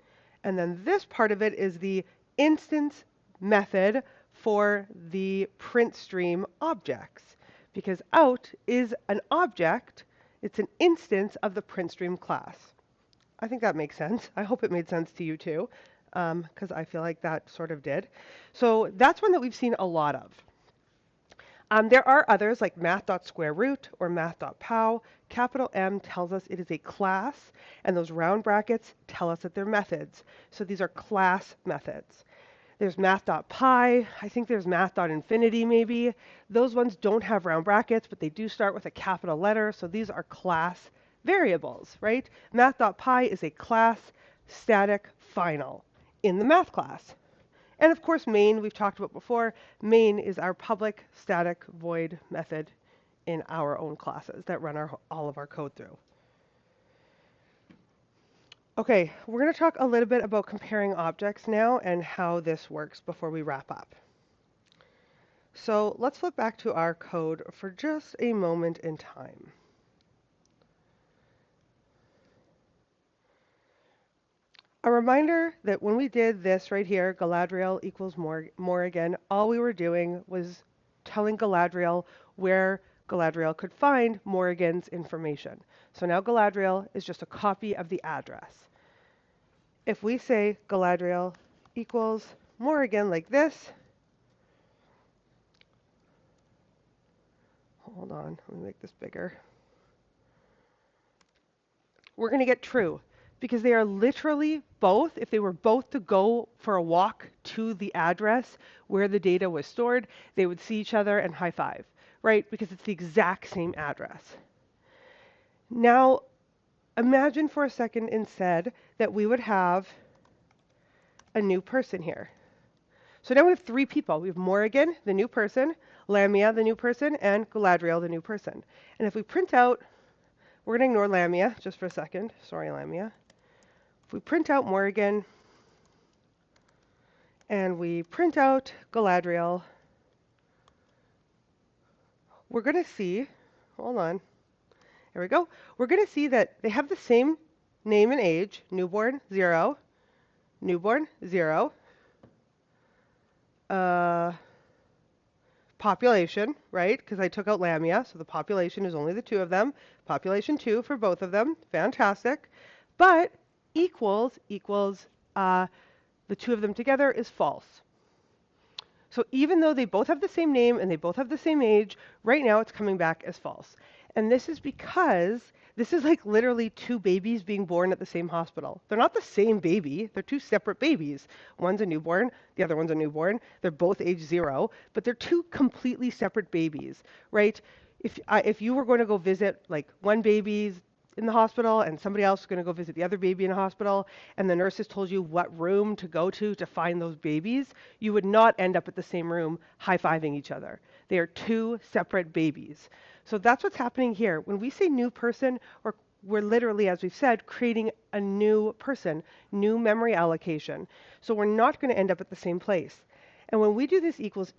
and then this part of it is the instance method for the print stream objects, because out is an object, it's an instance of the print stream class. I think that makes sense. I hope it made sense to you too, because I feel like that sort of did. So that's one that we've seen a lot of. There are others like math.square-root or math.pow. Capital M tells us it is a class, and those round brackets tell us that they're methods. So these are class methods. There's math.pi. I think there's math.infinity maybe. Those ones don't have round brackets, but they do start with a capital letter. So these are class variables, right? Math.pi is a class static final in the math class. And of course, main, we've talked about before. Main is our public static void method in our own classes that run all of our code through. Okay, we're going to talk a little bit about comparing objects now and how this works before we wrap up. So let's flip back to our code for just a moment in time. A reminder that when we did this right here, Galadriel equals Morrigan, all we were doing was telling Galadriel where Galadriel could find Morrigan's information. So now Galadriel is just a copy of the address. If we say Galadriel equals Morrigan like this, hold on, let me make this bigger. We're going to get true because they are literally both, if they were both to go for a walk to the address where the data was stored, they would see each other and high five, right? Because it's the exact same address. Now, imagine for a second instead that we would have a new person here. So now we have three people. We have Morrigan, the new person, Lamia, the new person, and Galadriel, the new person. And if we print out, we're going to ignore Lamia just for a second. Sorry, Lamia. If we print out Morrigan and we print out Galadriel, we're going to see, hold on, there we go. We're going to see that they have the same name and age, newborn 0, newborn 0, population, right? Because I took out Lamia, so the population is only the two of them. Population 2 for both of them, fantastic. But equals, the two of them together is false. So even though they both have the same name and they both have the same age, right now it's coming back as false. And this is because this is like literally two babies being born at the same hospital. They're not the same baby. They're two separate babies. One's a newborn, the other one's a newborn. They're both age 0, but they're two completely separate babies, right? If you were going to go visit like one baby's in the hospital and somebody else is going to go visit the other baby in a hospital and the nurses told you what room to go to find those babies, you would not end up at the same room high-fiving each other. They are two separate babies. So that's what's happening here. When we say new person, we're literally, as we've said, creating a new person, new memory allocation. So we're not going to end up at the same place. And when we do this equals,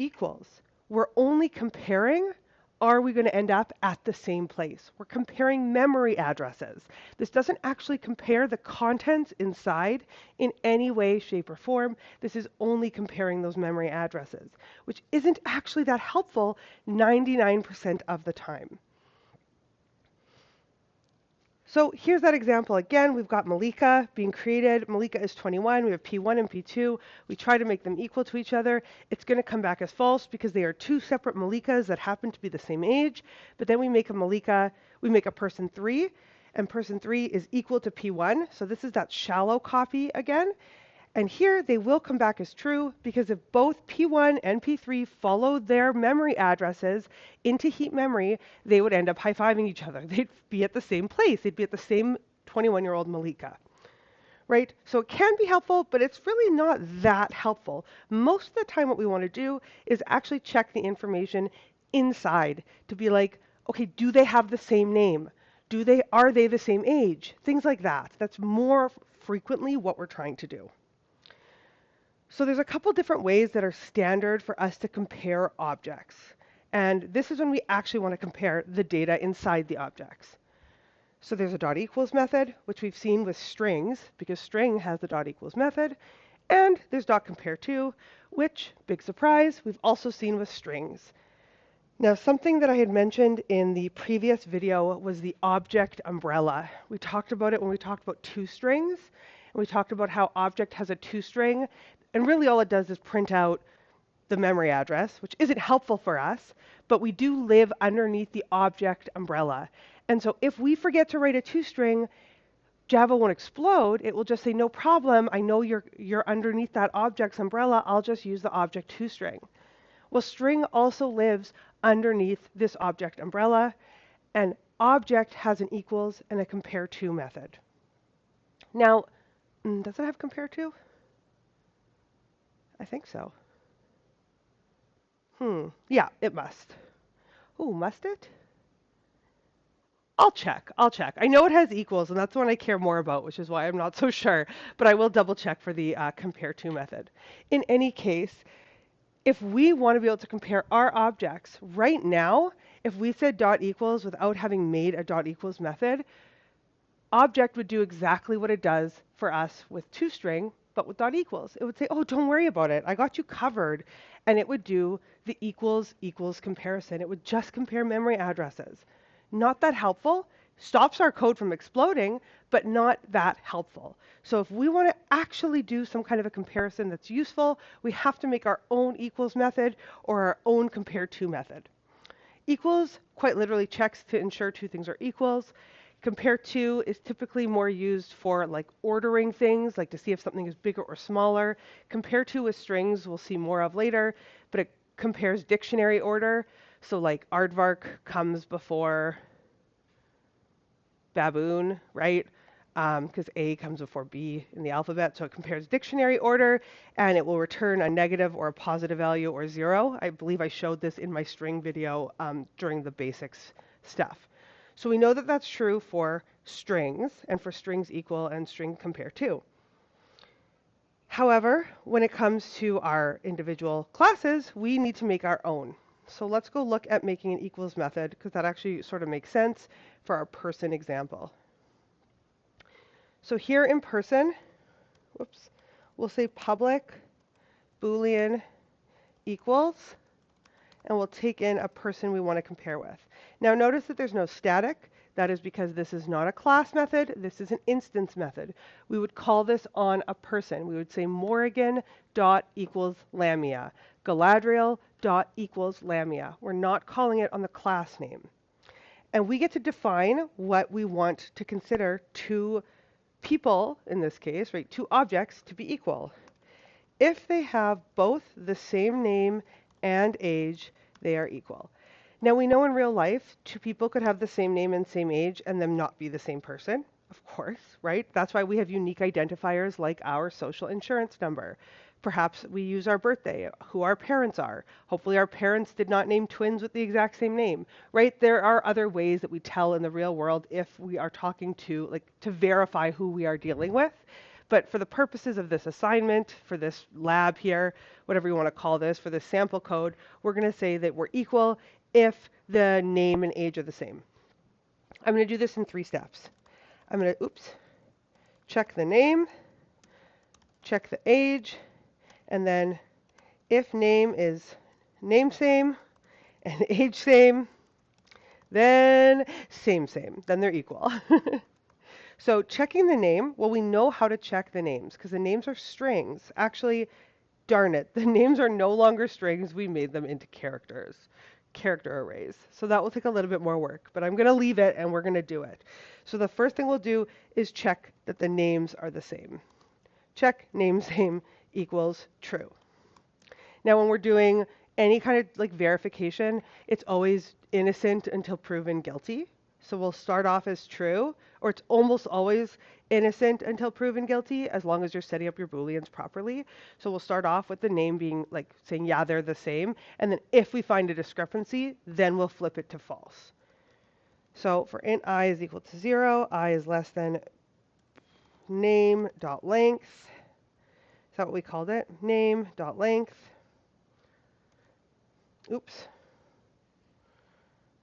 we're only comparing, are we going to end up at the same place? We're comparing memory addresses. This doesn't actually compare the contents inside in any way, shape, or form. This is only comparing those memory addresses, which isn't actually that helpful 99% of the time. So here's that example again. We've got Malika being created. Malika is 21. We have P1 and P2. We try to make them equal to each other. It's going to come back as false because they are two separate Malikas that happen to be the same age. But then we make a person 3, and person 3 is equal to P1. So this is that shallow copy again. And here they will come back as true because if both P1 and P3 followed their memory addresses into heap memory, they would end up high-fiving each other. They'd be at the same place. They'd be at the same 21-year-old Malika, right? So it can be helpful, but it's really not that helpful. Most of the time what we want to do is actually check the information inside to be like, okay, do they have the same name? Are they the same age? Things like that. That's more frequently what we're trying to do. So there's a couple different ways that are standard for us to compare objects. And this is when we actually want to compare the data inside the objects. So there's a dot equals method, which we've seen with strings, because string has the dot equals method. And there's dot compare to, which, big surprise, we've also seen with strings. Now, something that I had mentioned in the previous video was the object umbrella. We talked about it when we talked about toStrings, and we talked about how object has a toString, and really all it does is print out the memory address, which isn't helpful for us, but we do live underneath the object umbrella. And so if we forget to write a toString, Java won't explode. It will just say, no problem, I know you're underneath that object's umbrella, I'll just use the object toString. Well, string also lives underneath this object umbrella, and object has an equals and a compare to method. Now, does it have compare to? I think so. Yeah, it must. Oh, must it? I'll check. I know it has equals, and that's the one I care more about, which is why I'm not so sure. But I will double check for the compare to method. In any case, if we want to be able to compare our objects right now, if we said dot equals without having made a dot equals method, object would do exactly what it does for us with toString, but with dot equals. It would say, oh, don't worry about it. I got you covered. And it would do the equals comparison. It would just compare memory addresses. Not that helpful. Stops our code from exploding, but not that helpful. So if we want to actually do some kind of a comparison that's useful, we have to make our own equals method or our own compare to method. Equals quite literally checks to ensure two things are equals. Compare to is typically more used for like ordering things, like to see if something is bigger or smaller. Compare to with strings we'll see more of later, but it compares dictionary order. So like aardvark comes before baboon, right? Because A comes before B in the alphabet. So it compares dictionary order, and it will return a negative or a positive value or 0. I believe I showed this in my string video during the basics stuff. So we know that that's true for strings, and for strings equal and string compare to. However, when it comes to our individual classes, we need to make our own. So let's go look at making an equals method, because that actually sort of makes sense for our person example. So here in person, we'll say public Boolean equals, and we'll take in a person we want to compare with. Now notice that there's no static. That is because this is not a class method, this is an instance method. We would call this on a person. We would say Morrigan dot equals Lamia, Galadriel dot equals Lamia. We're not calling it on the class name. And we get to define what we want to consider two people, in this case, right, two objects to be equal. If they have both the same name and age, they are equal. Now we know in real life, two people could have the same name and same age and them not be the same person, of course, right? That's why we have unique identifiers like our social insurance number. Perhaps we use our birthday, who our parents are. Hopefully our parents did not name twins with the exact same name, right? There are other ways that we tell in the real world if we are talking to, like, to verify who we are dealing with. But for the purposes of this assignment, for this lab here, whatever you want to call this, for this sample code, we're going to say that we're equal if the name and age are the same. I'm going to do this in 3 steps. I'm going to, check the name, check the age, and then if name is name same and age same, then same, then they're equal. So checking the name, well, we know how to check the names because the names are strings. Actually, darn it, the names are no longer strings. We made them into character arrays. So that will take a little bit more work, but I'm going to leave it and we're going to do it. So the first thing we'll do is check that the names are the same. Check name same equals true. Now when we're doing any kind of like verification, it's always innocent until proven guilty. So we'll start off as true, or it's almost always innocent until proven guilty, as long as you're setting up your Booleans properly. So we'll start off with the name being like saying, yeah, they're the same. And then if we find a discrepancy, then we'll flip it to false. So for int I is equal to 0, I is less than name.length. Is that what we called it? Name.length.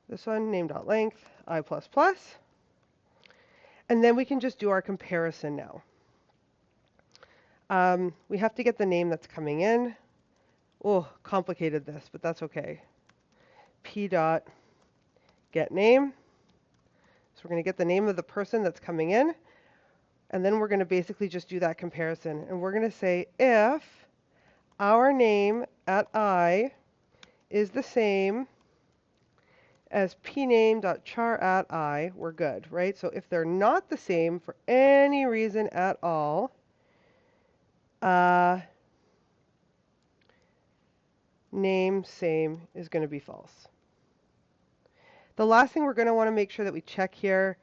This one, name.length, I++. And then we can just do our comparison now. We have to get the name that's coming in. Oh, complicated this, but that's okay. p dot get name. So we're going to get the name of the person that's coming in. And then we're going to basically just do that comparison. And we're going to say if our name at I is the same as pname.char at I, we're good, right? So if they're not the same for any reason at all, name same is going to be false. The last thing we're going to want to make sure that we check here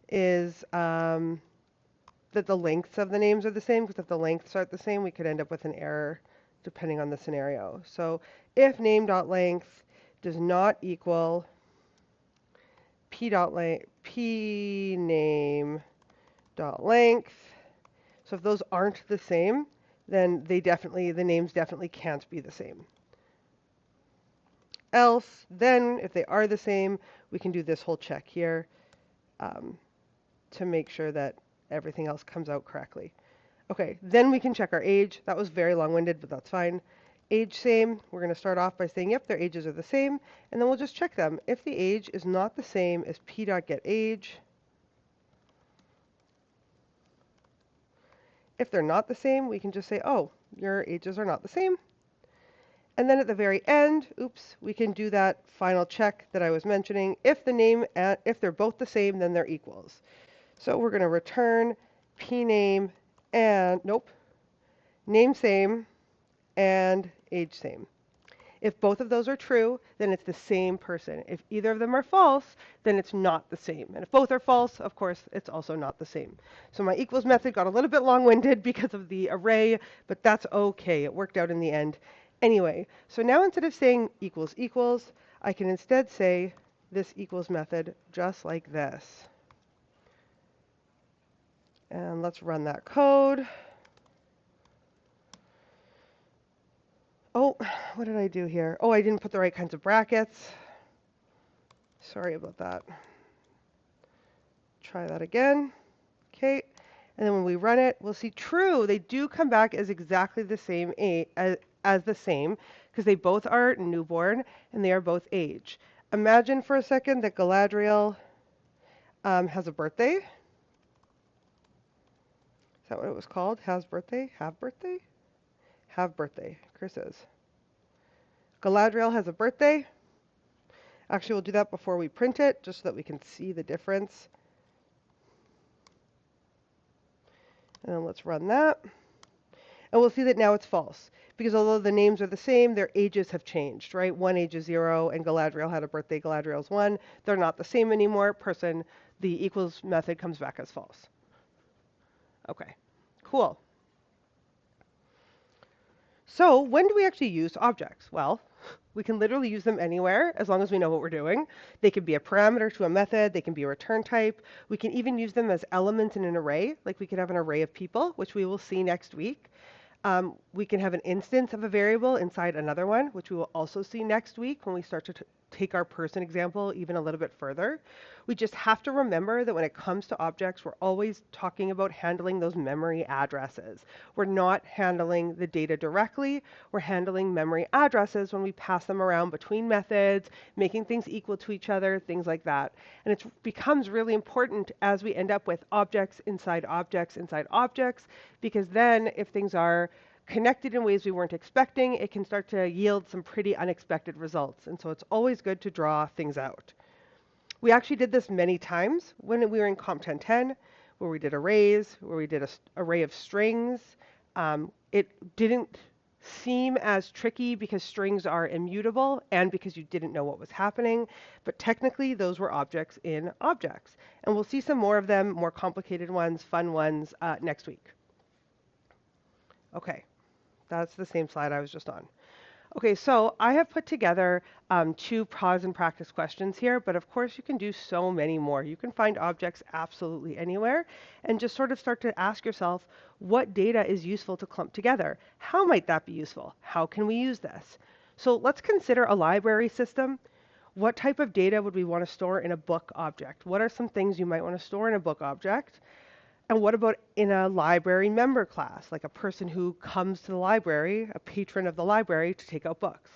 is that the lengths of the names are the same, because if the lengths aren't the same, we could end up with an error depending on the scenario. So if name.length does not equal pname.length, so if those aren't the same, then the names definitely can't be the same. Else, then if they are the same, we can do this whole check here to make sure that everything else comes out correctly. Okay, then we can check our age. That was very long-winded, but that's fine. Age same, we're going to start off by saying, yep, their ages are the same, and then we'll just check them. If the age is not the same as p.getAge, if they're not the same, we can just say, oh, your ages are not the same. And then at the very end, oops, we can do that final check that I was mentioning. If they're both the same, then they're equals. So we're going to return pname and, name same and age same. If both of those are true, then it's the same person. If either of them are false, then it's not the same. And if both are false, of course, it's also not the same. So my equals method got a little bit long-winded because of the array, but that's okay. It worked out in the end. Anyway, so now instead of saying equals equals, I can instead say this equals method just like this. And let's run that code. Oh, what did I do here? Oh, I didn't put the right kinds of brackets. Sorry about that. Try that again. Okay. And then when we run it, we'll see true. They do come back as exactly the same as the same, because they both are newborn and they are both age. Imagine for a second that Galadriel has a birthday. Is that what it was called? Has birthday? Have birthday? Have birthday. Chris is. Galadriel has a birthday. Actually, we'll do that before we print it, just so that we can see the difference. And then let's run that. And we'll see that now it's false, because although the names are the same, their ages have changed, right? One age is 0, and Galadriel had a birthday, Galadriel's 1. They're not the same anymore. The equals method comes back as false. Okay, cool. So when do we actually use objects? Well, we can literally use them anywhere as long as we know what we're doing. They can be a parameter to a method. They can be a return type. We can even use them as elements in an array. Like we could have an array of people, which we will see next week. We can have an instance of a variable inside another one, which we will also see next week when we start to take our person example even a little bit further. We just have to remember that when it comes to objects, we're always talking about handling those memory addresses. We're not handling the data directly. We're handling memory addresses when we pass them around between methods, making things equal to each other, things like that. And it becomes really important as we end up with objects inside objects inside objects, because then if things are connected in ways we weren't expecting, it can start to yield some pretty unexpected results. And so it's always good to draw things out. We actually did this many times when we were in Comp 1010, where we did arrays, where we did an array of strings. It didn't seem as tricky because strings are immutable and because you didn't know what was happening, but technically those were objects in objects. And we'll see some more of them, more complicated ones, fun ones, next week. Okay. That's the same slide I was just on. Okay, so I have put together 2 pause and practice questions here, but of course you can do so many more. You can find objects absolutely anywhere and just sort of start to ask yourself, what data is useful to clump together? How might that be useful? How can we use this? So let's consider a library system. What type of data would we want to store in a book object? What are some things you might want to store in a book object? And what about in a library member class, like a person who comes to the library, a patron of the library, to take out books?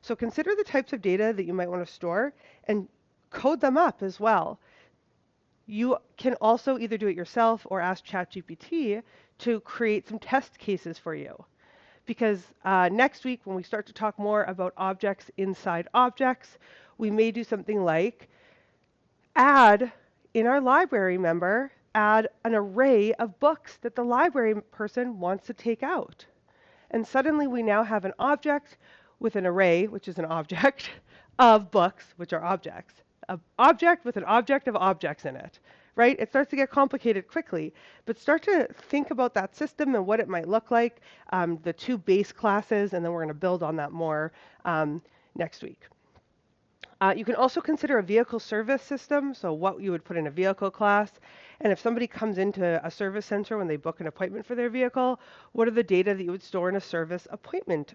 So consider the types of data that you might want to store and code them up as well. You can also either do it yourself or ask ChatGPT to create some test cases for you. Because next week, when we start to talk more about objects inside objects, we may do something like add in our library member, add an array of books that the library person wants to take out. And suddenly we now have an object with an array, which is an object, of books, which are objects. An object with an object of objects in it, right? It starts to get complicated quickly, but start to think about that system and what it might look like, the two base classes, and then we're going to build on that more next week. You can also consider a vehicle service system, so what you would put in a vehicle class. And if somebody comes into a service center when they book an appointment for their vehicle, what are the data that you would store in a service appointment